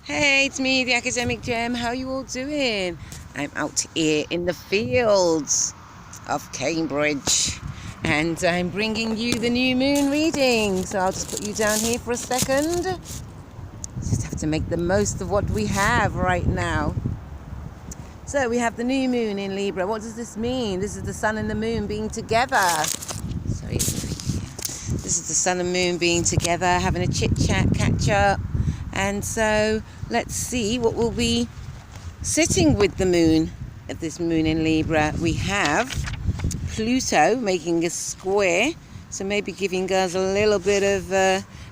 Hey, it's me, the Academic Gem. How you all doing? I'm out here in the fields of Cambridge and I'm bringing you the new moon reading. So I'll just put you down here for a second. Just have to make the most of what we have right now. So we have the new moon in Libra. What does this mean? This is the sun and the moon being together. Sorry, this is the sun and moon being together, having a chit chat, catch up. And so let's see what will be sitting with the moon at this moon in Libra. We have Pluto making a square, so maybe giving us a little bit of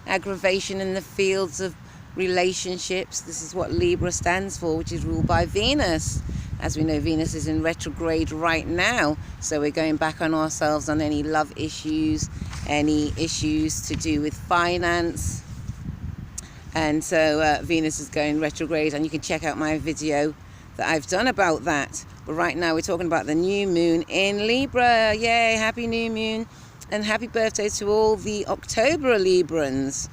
aggravation in the fields of relationships. This is what Libra stands for, which is ruled by Venus. As we know, Venus is in retrograde right now, so we're going back on ourselves on any love issues, any issues to do with finance. And so Venus is going retrograde, and you can check out my video that I've done about that. But right now we're talking about the new moon in Libra. Yay, happy new moon and happy birthday to all the October Librans.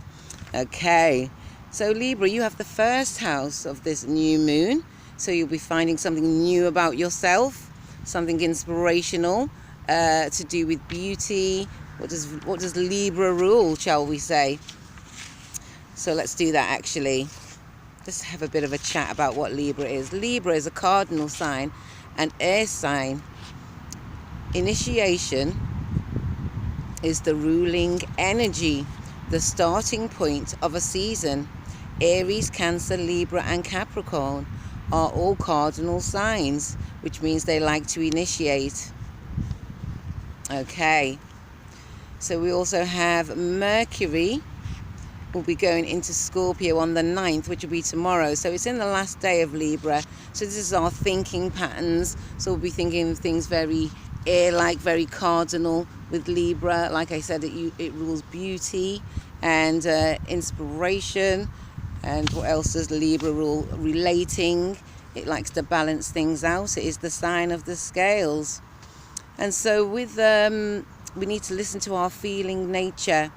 Okay, so Libra, you have the first house of this new moon, so you'll be finding something new about yourself, something inspirational to do with beauty. What does Libra rule, shall we say? So let's do that actually. Let's have a bit of a chat about what Libra is. Libra is a cardinal sign, an air sign. Initiation is the ruling energy, the starting point of a season. Aries, Cancer, Libra and Capricorn are all cardinal signs, which means they like to initiate. Okay, so we also have Mercury will be going into Scorpio on the 9th, which will be tomorrow. So it's in the last day of Libra. So this is our thinking patterns. So we'll be thinking of things very air-like, very cardinal with Libra. Like I said, it rules beauty and inspiration. And what else does Libra rule? Relating. It likes to balance things out. It is the sign of the scales. And so with we need to listen to our feeling nature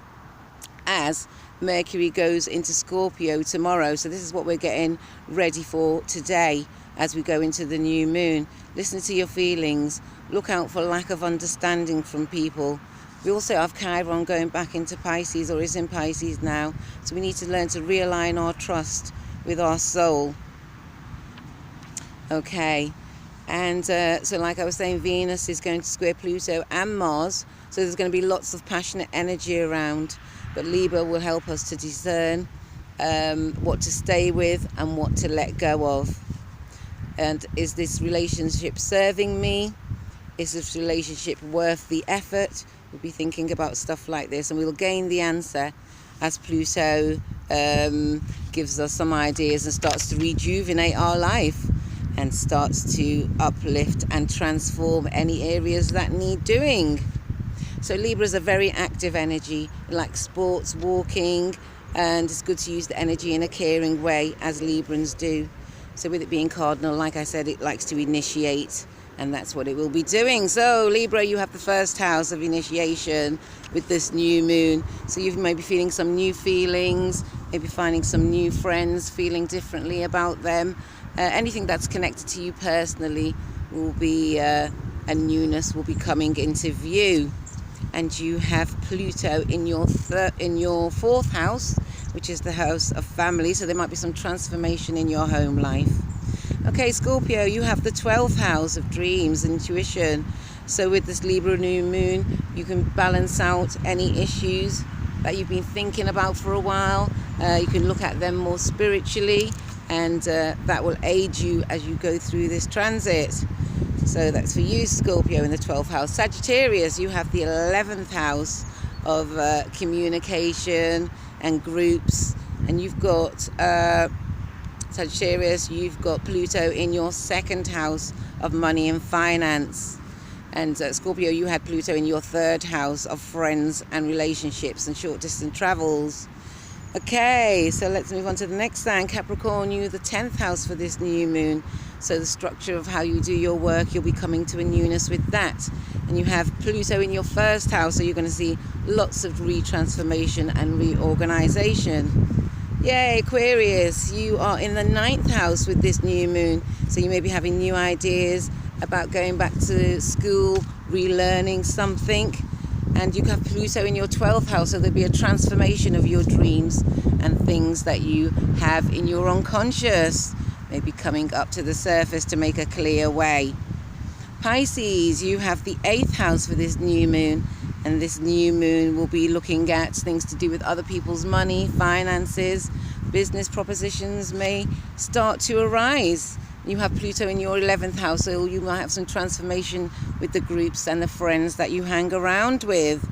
as Mercury goes into Scorpio tomorrow. So this is what we're getting ready for today as we go into the new moon. Listen to your feelings. Look out for lack of understanding from people. We also have Chiron going back into Pisces, or is in Pisces now. So we need to learn to realign our trust with our soul. Okay. And so like I was saying, Venus is going to square Pluto and Mars. So there's going to be lots of passionate energy around. But Libra will help us to discern what to stay with and what to let go of. And is this relationship serving me? Is this relationship worth the effort? We'll be thinking about stuff like this, and we'll gain the answer as Pluto gives us some ideas and starts to rejuvenate our life and starts to uplift and transform any areas that need doing. So Libra is a very active energy, like sports, walking, and it's good to use the energy in a caring way, as Librans do. So with it being cardinal, like I said, it likes to initiate, and that's what it will be doing. So Libra, you have the first house of initiation with this new moon. So you may be feeling some new feelings, maybe finding some new friends, feeling differently about them. Anything that's connected to you personally will be, a newness will be coming into view. And you have Pluto in your fourth house, which is the house of family. So there might be some transformation in your home life. Okay, Scorpio, you have the 12th house of dreams, intuition. So with this Libra new moon, you can balance out any issues that you've been thinking about for a while. You can look at them more spiritually, and that will aid you as you go through this transit. So that's for you, Scorpio, in the 12th house. Sagittarius, you have the 11th house of communication and groups. And you've got, Sagittarius, you've got Pluto in your second house of money and finance. And Scorpio, you had Pluto in your third house of friends and relationships and short distance travels. Okay, so let's move on to the next sign. Capricorn, you the 10th house for this new moon. So the structure of how you do your work, you'll be coming to a newness with that. And you have Pluto in your first house, so you're going to see lots of retransformation and reorganization. Yay, Aquarius, you are in the 9th house with this new moon. So you may be having new ideas about going back to school, relearning something. And you have Pluto in your 12th house, so there'll be a transformation of your dreams and things that you have in your unconscious, maybe coming up to the surface to make a clear way. Pisces, you have the 8th house for this new moon. And this new moon will be looking at things to do with other people's money, finances, business propositions may start to arise. You have Pluto in your 11th house, so you might have some transformation with the groups and the friends that you hang around with.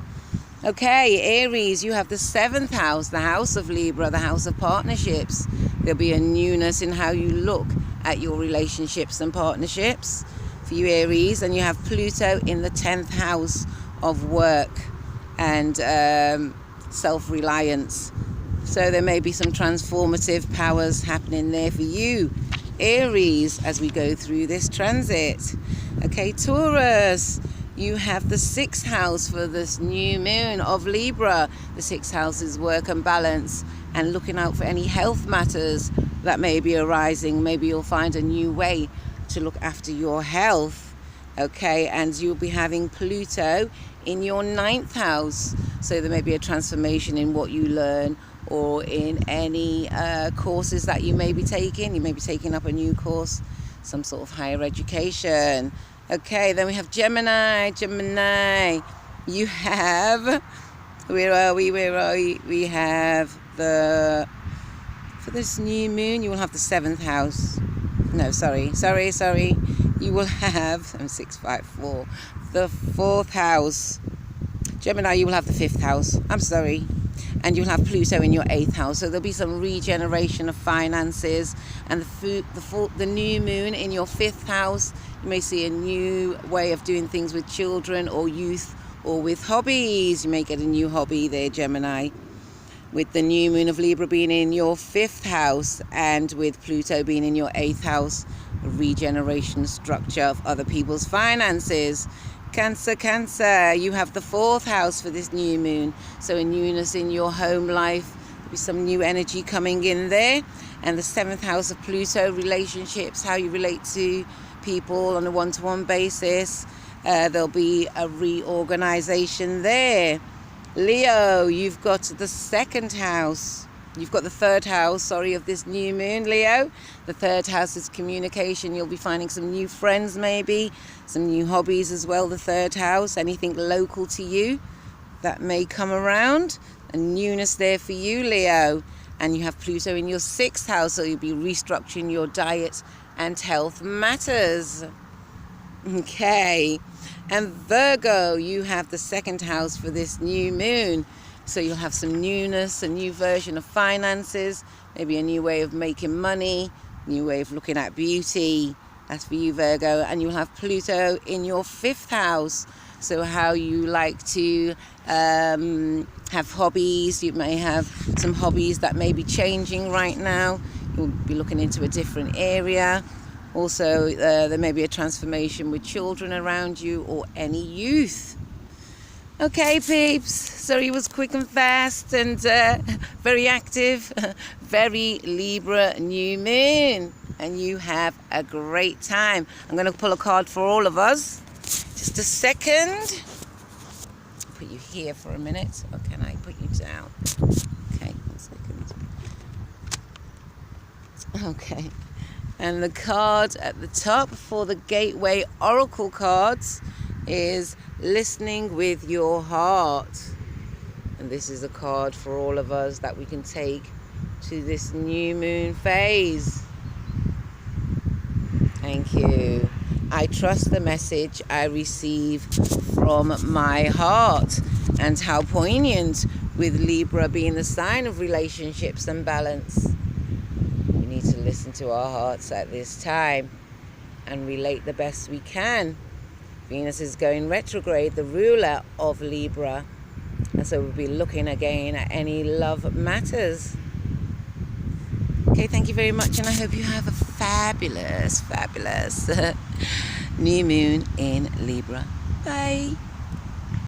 Okay, Aries, you have the 7th house, the house of Libra, the house of partnerships. There'll be a newness in how you look at your relationships and partnerships for you, Aries. And you have Pluto in the 10th house of work and self-reliance. So there may be some transformative powers happening there for you, Aries, as we go through this transit. Okay, Taurus, you have the 6th house for this new moon of Libra. The 6th house is work and balance and looking out for any health matters that may be arising. Maybe you'll find a new way to look after your health. Okay, and you'll be having Pluto in your 9th house. So there may be a transformation in what you learn or in any courses that you may be taking. You may be taking up a new course, some sort of higher education. Okay, then we have Gemini. Gemini, you have, where are we? We have for this new moon, you will have the 7th house. No, sorry. You will have, 654, the 4th house. Gemini, you will have the 5th house. I'm sorry. And you'll have Pluto in your 8th house. So there'll be some regeneration of finances. And the new moon in your 5th house, you may see a new way of doing things with children or youth or with hobbies. You may get a new hobby there, Gemini. With the new moon of Libra being in your 5th house and with Pluto being in your 8th house, a regeneration structure of other people's finances. Cancer, you have the 4th house for this new moon. So a newness in your home life. There'll be some new energy coming in there. And the 7th house of Pluto, relationships, how you relate to people on a one-to-one basis. There'll be a reorganization there. Leo, you've got the 2nd house. You've got the 3rd house, of this new moon, Leo. The 3rd house is communication. You'll be finding some new friends maybe, some new hobbies as well, the 3rd house. Anything local to you that may come around. A newness there for you, Leo. And you have Pluto in your 6th house, so you'll be restructuring your diet and health matters. Okay. And Virgo, you have the 2nd house for this new moon. So you'll have some newness, a new version of finances, maybe a new way of making money, new way of looking at beauty. That's for you, Virgo. And you'll have Pluto in your 5th house. So how you like to have hobbies. You may have some hobbies that may be changing right now. You'll be looking into a different area. Also, there may be a transformation with children around you or any youth. Okay, peeps. Sorry it was quick and fast and very active. Very Libra new moon. And you have a great time. I'm going to pull a card for all of us. Just a second. Put you here for a minute. Or can I put you down? Okay, 1 second. Okay. And the card at the top for the Gateway Oracle cards is Listening with Your Heart. And this is a card for all of us that we can take to this new moon phase. Thank you. I trust the message I receive from my heart. And how poignant with Libra being the sign of relationships and balance. We need to listen to our hearts at this time and relate the best we can. Venus is going retrograde, the ruler of Libra. And so we'll be looking again at any love matters. Okay, thank you very much, and I hope you have a fabulous, fabulous new moon in Libra. Bye.